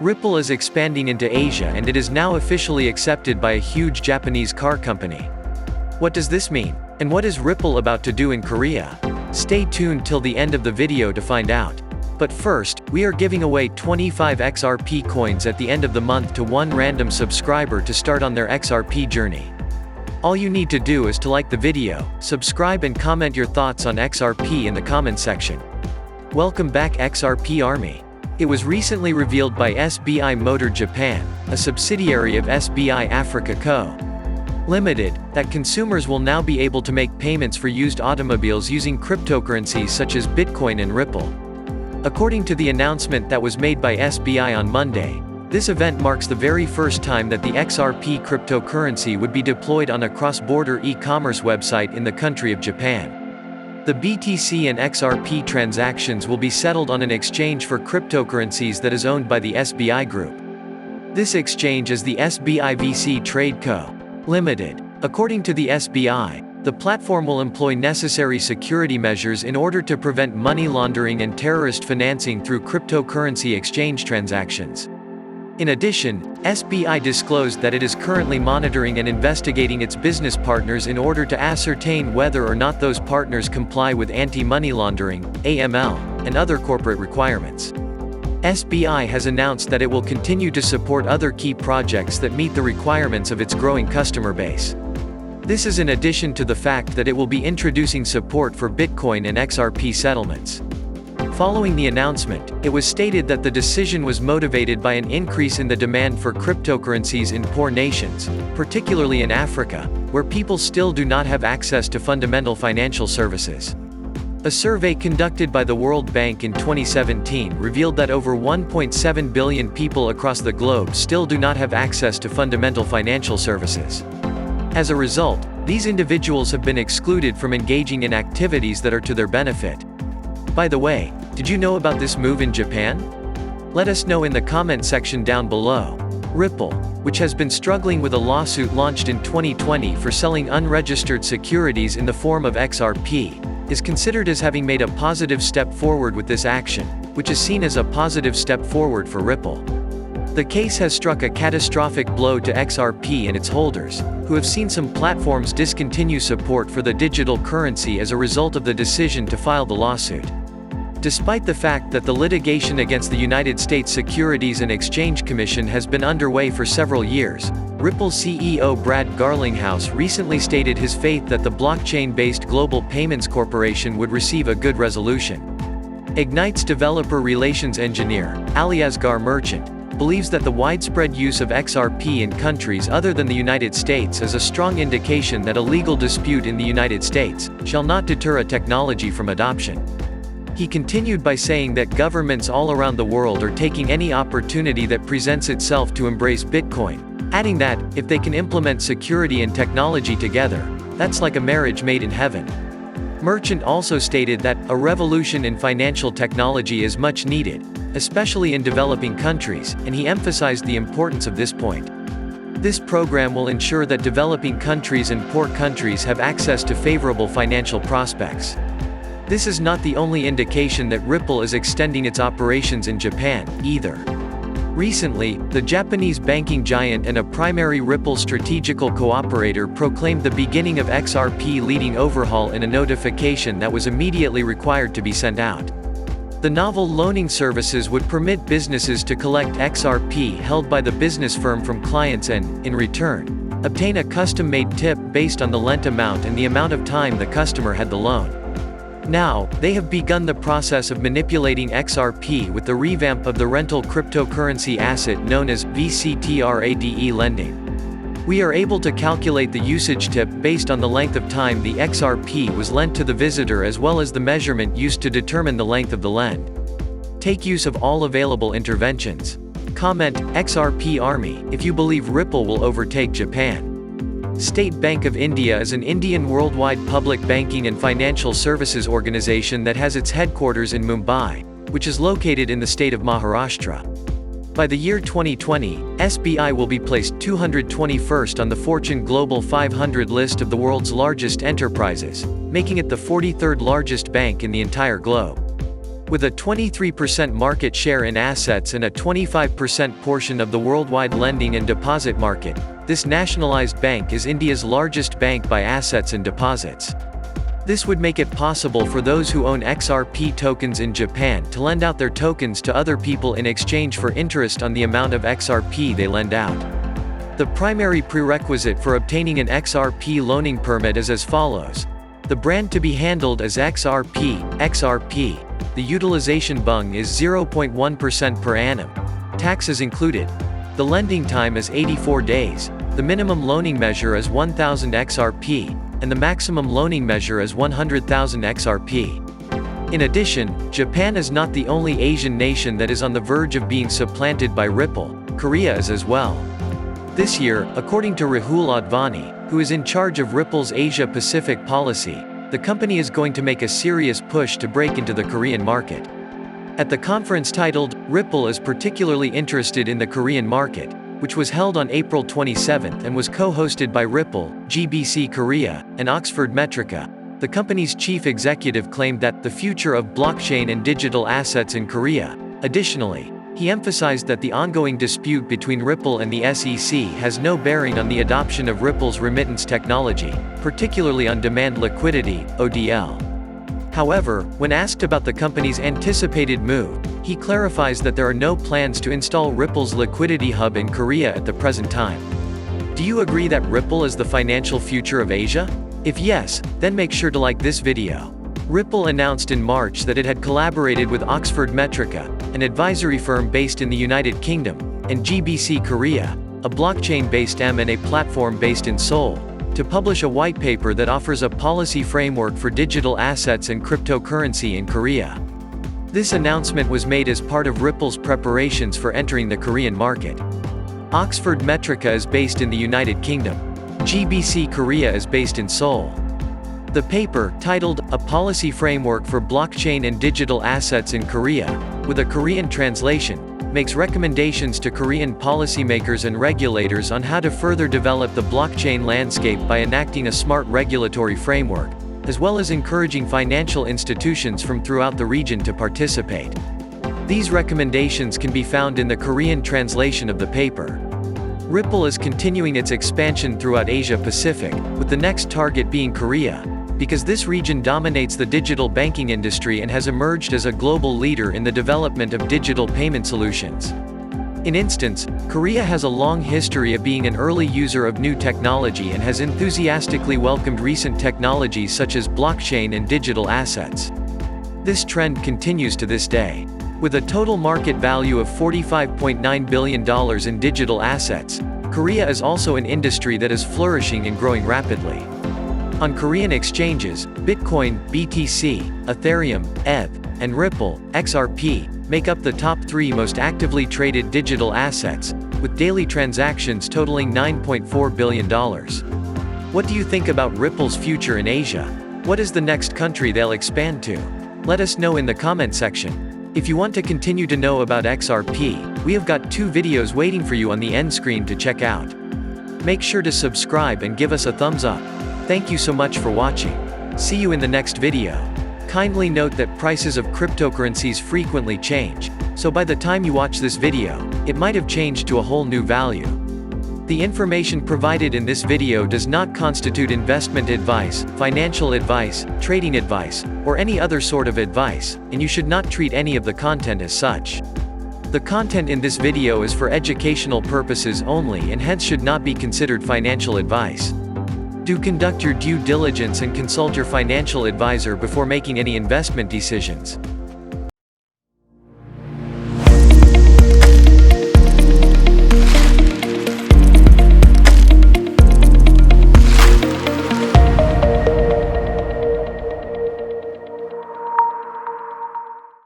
Ripple is expanding into Asia and it is now officially accepted by a huge Japanese car company. What does this mean? And what is Ripple about to do in Korea? Stay tuned till the end of the video to find out. But first, we are giving away 25 XRP coins at the end of the month to one random subscriber to start on their XRP journey. All you need to do is to like the video, subscribe and comment your thoughts on XRP in the comment section. Welcome back XRP Army. It was recently revealed by SBI Motor Japan, a subsidiary of SBI Africa Co. Limited, that consumers will now be able to make payments for used automobiles using cryptocurrencies such as Bitcoin and Ripple. According to the announcement that was made by SBI on Monday, this event marks the very first time that the XRP cryptocurrency would be deployed on a cross-border e-commerce website in the country of Japan. The BTC and XRP transactions will be settled on an exchange for cryptocurrencies that is owned by the SBI Group. This exchange is the SBI VC Trade Co. Limited. According to the SBI, the platform will employ necessary security measures in order to prevent money laundering and terrorist financing through cryptocurrency exchange transactions. In addition, SBI disclosed that it is currently monitoring and investigating its business partners in order to ascertain whether or not those partners comply with anti-money laundering (AML) and other corporate requirements. SBI has announced that it will continue to support other key projects that meet the requirements of its growing customer base. This is in addition to the fact that it will be introducing support for Bitcoin and XRP settlements. Following the announcement, it was stated that the decision was motivated by an increase in the demand for cryptocurrencies in poor nations, particularly in Africa, where people still do not have access to fundamental financial services. A survey conducted by the World Bank in 2017 revealed that over 1.7 billion people across the globe still do not have access to fundamental financial services. As a result, these individuals have been excluded from engaging in activities that are to their benefit. By the way, did you know about this move in Japan? Let us know in the comment section down below. Ripple, which has been struggling with a lawsuit launched in 2020 for selling unregistered securities in the form of XRP, is considered as having made a positive step forward with this action, which is seen as a positive step forward for Ripple. The case has struck a catastrophic blow to XRP and its holders, who have seen some platforms discontinue support for the digital currency as a result of the decision to file the lawsuit. Despite the fact that the litigation against the United States Securities and Exchange Commission has been underway for several years, Ripple CEO Brad Garlinghouse recently stated his faith that the blockchain-based Global Payments Corporation would receive a good resolution. Ignite's developer relations engineer, Aliasgar Merchant, believes that the widespread use of XRP in countries other than the United States is a strong indication that a legal dispute in the United States shall not deter a technology from adoption. He continued by saying that governments all around the world are taking any opportunity that presents itself to embrace Bitcoin, adding that, if they can implement security and technology together, that's like a marriage made in heaven. Merchant also stated that a revolution in financial technology is much needed, especially in developing countries, and he emphasized the importance of this point. This program will ensure that developing countries and poor countries have access to favorable financial prospects. This is not the only indication that Ripple is extending its operations in Japan, either. Recently, the Japanese banking giant and a primary Ripple strategical cooperator proclaimed the beginning of XRP leading overhaul in a notification that was immediately required to be sent out. The novel loaning services would permit businesses to collect XRP held by the business firm from clients and, in return, obtain a custom-made tip based on the lent amount and the amount of time the customer had the loan. Now, they have begun the process of manipulating XRP with the revamp of the rental cryptocurrency asset known as VCTRADE lending. We are able to calculate the usage tip based on the length of time the XRP was lent to the visitor as well as the measurement used to determine the length of the lend. Take use of all available interventions. Comment, XRP Army, if you believe Ripple will overtake Japan. State Bank of India is an Indian worldwide public banking and financial services organization that has its headquarters in Mumbai, which is located in the state of Maharashtra. By the year 2020, SBI will be placed 221st on the Fortune Global 500 list of the world's largest enterprises, making it the 43rd largest bank in the entire globe. With a 23% market share in assets and a 25% portion of the worldwide lending and deposit market, this nationalized bank is India's largest bank by assets and deposits. This would make it possible for those who own XRP tokens in Japan to lend out their tokens to other people in exchange for interest on the amount of XRP they lend out. The primary prerequisite for obtaining an XRP loaning permit is as follows. The brand to be handled is XRP. The utilization bung is 0.1% per annum. Taxes included. The lending time is 84 days. The minimum loaning measure is 1,000 XRP, and the maximum loaning measure is 100,000 XRP. In addition, Japan is not the only Asian nation that is on the verge of being supplanted by Ripple. Korea is as well. This year, according to Rahul Advani, who is in charge of Ripple's Asia-Pacific policy, the company is going to make a serious push to break into the Korean market. At the conference titled, "Ripple is particularly interested in the Korean market," which was held on April 27 and was co-hosted by Ripple, GBC Korea, and Oxford Metrica, the company's chief executive claimed that the future of blockchain and digital assets in Korea. Additionally, he emphasized that the ongoing dispute between Ripple and the SEC has no bearing on the adoption of Ripple's remittance technology, particularly on demand liquidity, ODL. However, when asked about the company's anticipated move, he clarifies that there are no plans to install Ripple's liquidity hub in Korea at the present time. Do you agree that Ripple is the financial future of Asia? If yes, then make sure to like this video. Ripple announced in March that it had collaborated with Oxford Metrica, an advisory firm based in the United Kingdom, and GBC Korea, a blockchain-based M&A platform based in Seoul, to publish a white paper that offers a policy framework for digital assets and cryptocurrency in Korea. This announcement was made as part of Ripple's preparations for entering the Korean market. Oxford Metrica is based in the United Kingdom. GBC Korea is based in Seoul. The paper, titled, "A Policy Framework for Blockchain and Digital Assets in Korea," with a Korean translation, makes recommendations to Korean policymakers and regulators on how to further develop the blockchain landscape by enacting a smart regulatory framework, as well as encouraging financial institutions from throughout the region to participate. These recommendations can be found in the Korean translation of the paper. Ripple is continuing its expansion throughout Asia-Pacific, with the next target being Korea, because this region dominates the digital banking industry and has emerged as a global leader in the development of digital payment solutions. In instance, Korea has a long history of being an early user of new technology and has enthusiastically welcomed recent technologies such as blockchain and digital assets. This trend continues to this day. With a total market value of $45.9 billion in digital assets, Korea is also an industry that is flourishing and growing rapidly. On Korean exchanges, Bitcoin, BTC, Ethereum, ETH, and Ripple, XRP, make up the top 3 most actively traded digital assets, with daily transactions totaling $9.4 billion. What do you think about Ripple's future in Asia? What is the next country they'll expand to? Let us know in the comment section. If you want to continue to know about XRP, we have got 2 videos waiting for you on the end screen to check out. Make sure to subscribe and give us a thumbs up. Thank you so much for watching. See you in the next video. Kindly note that prices of cryptocurrencies frequently change, so by the time you watch this video, it might have changed to a whole new value. The information provided in this video does not constitute investment advice, financial advice, trading advice, or any other sort of advice, and you should not treat any of the content as such. The content in this video is for educational purposes only and hence should not be considered financial advice. Do conduct your due diligence and consult your financial advisor before making any investment decisions.